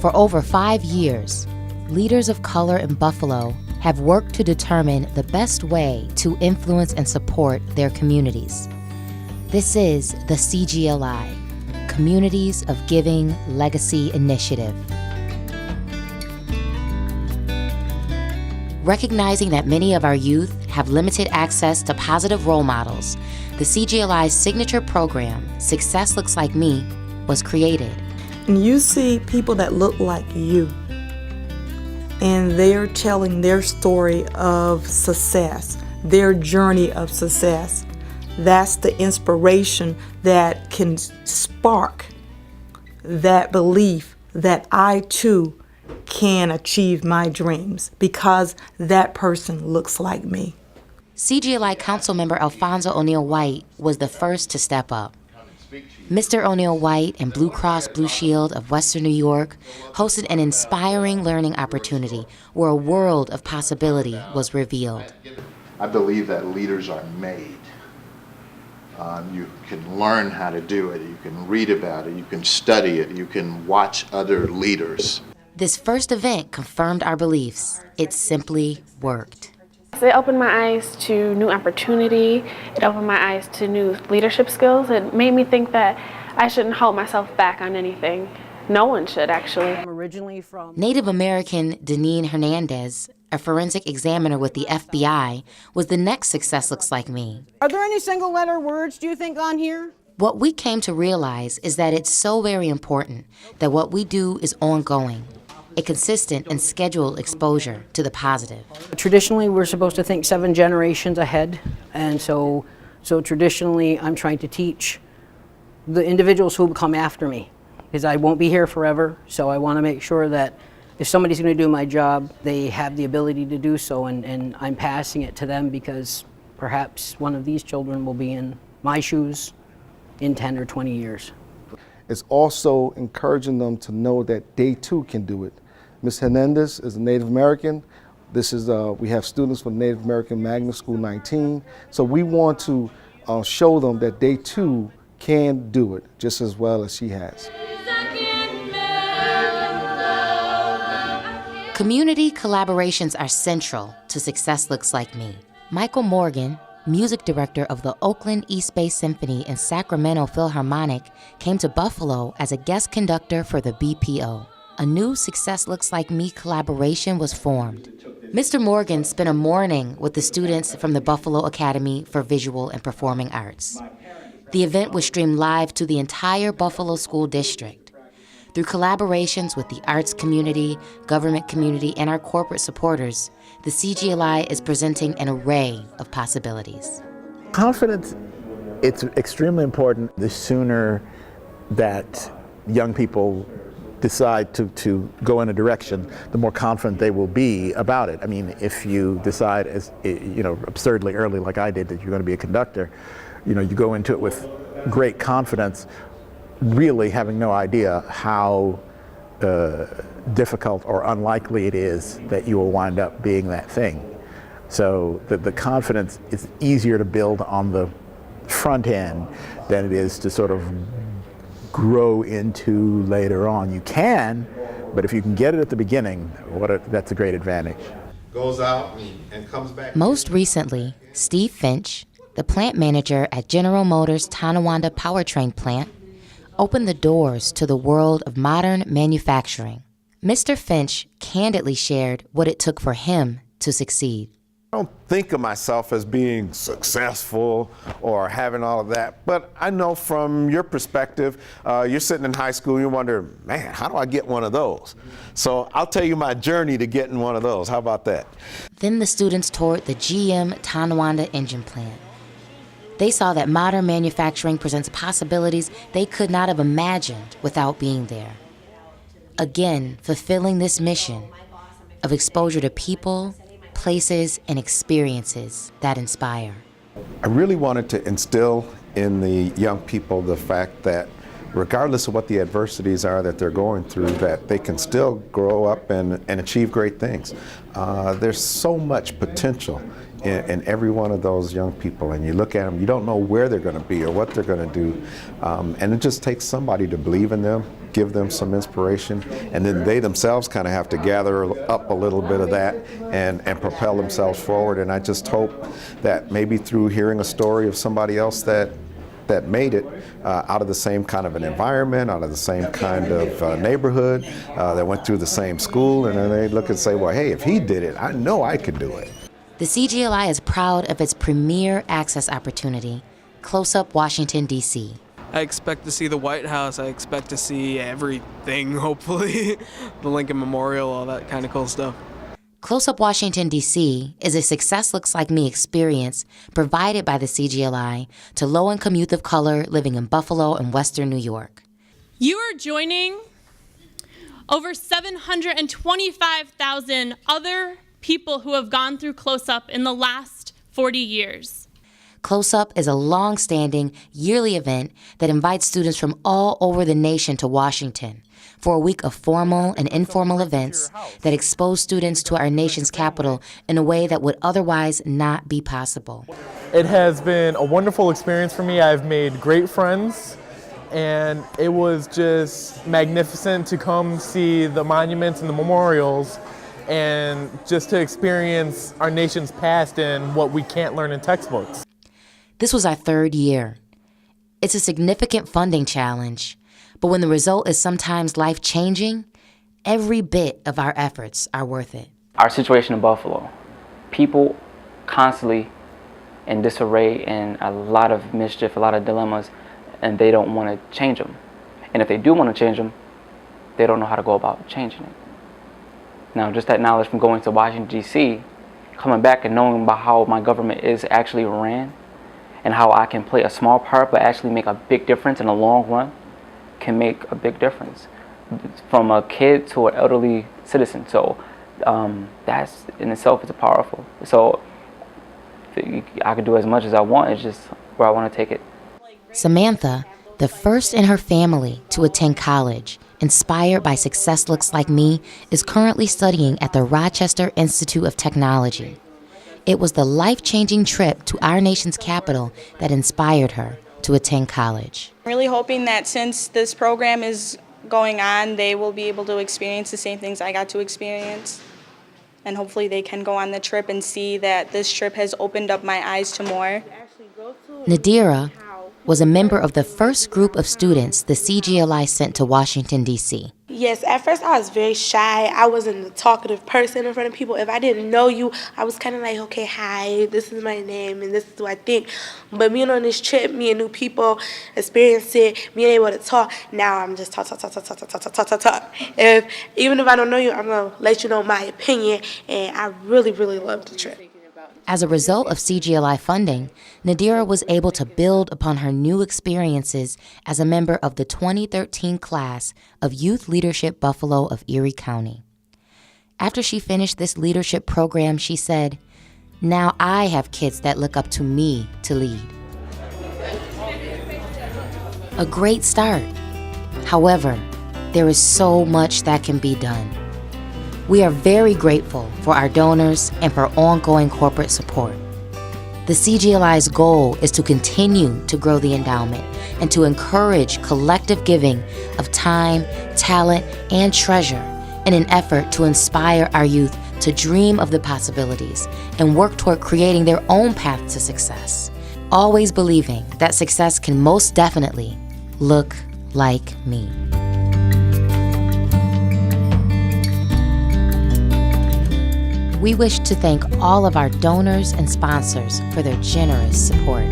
For over 5 years, leaders of color in Buffalo have worked to determine the best way to influence and support their communities. This is the CGLI, Communities of Giving Legacy Initiative. Recognizing that many of our youth have limited access to positive role models, the CGLI's signature program, Success Looks Like Me, was created. And you see people that look like you, and they're telling their story of success, their journey of success. That's the inspiration that can spark that belief that I too can achieve my dreams because that person looks like me. CGLI Councilmember Alfonso O'Neill White was the first to step up. Mr. O'Neill White and Blue Cross Blue Shield of Western New York hosted an inspiring learning opportunity where a world of possibility was revealed. I believe that leaders are made. You can learn how to do it, you can read about it, you can study it, you can watch other leaders. This first event confirmed our beliefs. It simply worked. It opened my eyes to new opportunity. It opened my eyes to new leadership skills. It made me think that I shouldn't hold myself back on anything. No one should, actually. I'm originally from Native American Deneen Hernandez, a forensic examiner with the FBI, was the next Success Looks Like Me. Are there any single letter words, do you think, on here? What we came to realize is that it's so very important that what we do is ongoing, a consistent and scheduled exposure to the positive. Traditionally, we're supposed to think 7 generations ahead, and so traditionally, I'm trying to teach the individuals who will come after me, because I won't be here forever, so I want to make sure that if somebody's going to do my job, they have the ability to do so, and I'm passing it to them because perhaps one of these children will be in my shoes in 10 or 20 years. It's also encouraging them to know that they too can do it. Ms. Hernandez is a Native American. This is we have students from Native American Magnet School 19. So we want to show them that they too can do it just as well as she has. Community collaborations are central to Success Looks Like Me. Michael Morgan, music director of the Oakland East Bay Symphony and Sacramento Philharmonic, came to Buffalo as a guest conductor for the BPO. A new Success Looks Like Me collaboration was formed. Mr. Morgan spent a morning with the students from the Buffalo Academy for Visual and Performing Arts. The event was streamed live to the entire Buffalo School District. Through collaborations with the arts community, government community, and our corporate supporters, the CGLI is presenting an array of possibilities. Confidence, it's extremely important. The sooner that young people decide to go in a direction, the more confident they will be about it. I mean, if you decide, as absurdly early like I did, that you're going to be a conductor, you go into it with great confidence, really having no idea how difficult or unlikely it is that you will wind up being that thing. So the confidence is easier to build on the front end than it is to sort of grow into later on. You can, but if you can get it at the beginning, that's a great advantage. Goes out and comes back. Most recently, Steve Finch, the plant manager at General Motors' Tonawanda Powertrain plant, opened the doors to the world of modern manufacturing. Mr. Finch candidly shared what it took for him to succeed. I don't think of myself as being successful or having all of that, but I know from your perspective, you're sitting in high school, you wonder, man, how do I get one of those? So I'll tell you my journey to getting one of those. How about that? Then the students toured the GM Tonawanda engine plant. They saw that modern manufacturing presents possibilities they could not have imagined without being there. Again, fulfilling this mission of exposure to people, places, and experiences that inspire. I really wanted to instill in the young people the fact that regardless of what the adversities are that they're going through, that they can still grow up and achieve great things. There's so much potential in every one of those young people, and you look at them, you don't know where they're going to be or what they're going to do, and it just takes somebody to believe in them, give them some inspiration, and then they themselves kind of have to gather up a little bit of that and propel themselves forward. And I just hope that maybe through hearing a story of somebody else that made it out of the same kind of an environment, out of the same kind of neighborhood, that went through the same school, and then they look and say, well, hey, if he did it, I know I could do it. The CGLI is proud of its premier access opportunity, Close Up Washington, D.C. I expect to see the White House. I expect to see everything, hopefully. The Lincoln Memorial, all that kind of cool stuff. Close Up Washington, D.C. is a Success Looks Like Me experience provided by the CGLI to low-income youth of color living in Buffalo and Western New York. You are joining over 725,000 other people who have gone through Close Up in the last 40 years. Close Up is a long-standing yearly event that invites students from all over the nation to Washington for a week of formal and informal events that expose students to our nation's capital in a way that would otherwise not be possible. It has been a wonderful experience for me. I've made great friends, and it was just magnificent to come see the monuments and the memorials and just to experience our nation's past and what we can't learn in textbooks. This was our third year. It's a significant funding challenge, but when the result is sometimes life-changing, every bit of our efforts are worth it. Our situation in Buffalo, people constantly in disarray and a lot of mischief, a lot of dilemmas, and they don't want to change them. And if they do want to change them, they don't know how to go about changing it. Now, just that knowledge from going to Washington, D.C., coming back and knowing about how my government is actually ran and how I can play a small part but actually make a big difference in the long run can make a big difference from a kid to an elderly citizen. So that's in itself is powerful. So I could do as much as I want. It's just where I want to take it. Samantha, the first in her family to attend college, inspired by Success Looks Like Me, is currently studying at the Rochester Institute of Technology. It was the life-changing trip to our nation's capital that inspired her to attend college. I'm really hoping that since this program is going on, they will be able to experience the same things I got to experience. And hopefully they can go on the trip and see that this trip has opened up my eyes to more. Nadira was a member of the first group of students the CGLI sent to Washington, D.C. Yes, at first I was very shy. I wasn't a talkative person in front of people. If I didn't know you, I was kind of like, okay, hi, this is my name and this is what I think. But being on this trip, meeting new people, experiencing it, being able to talk, now I'm just talk. Even if I don't know you, I'm going to let you know my opinion, and I really, really love the trip. As a result of CGLI funding, Nadira was able to build upon her new experiences as a member of the 2013 class of Youth Leadership Buffalo of Erie County. After she finished this leadership program, she said, "Now I have kids that look up to me to lead." A great start. However, there is so much that can be done. We are very grateful for our donors and for ongoing corporate support. The CGLI's goal is to continue to grow the endowment and to encourage collective giving of time, talent, and treasure in an effort to inspire our youth to dream of the possibilities and work toward creating their own path to success, always believing that success can most definitely look like me. We wish to thank all of our donors and sponsors for their generous support.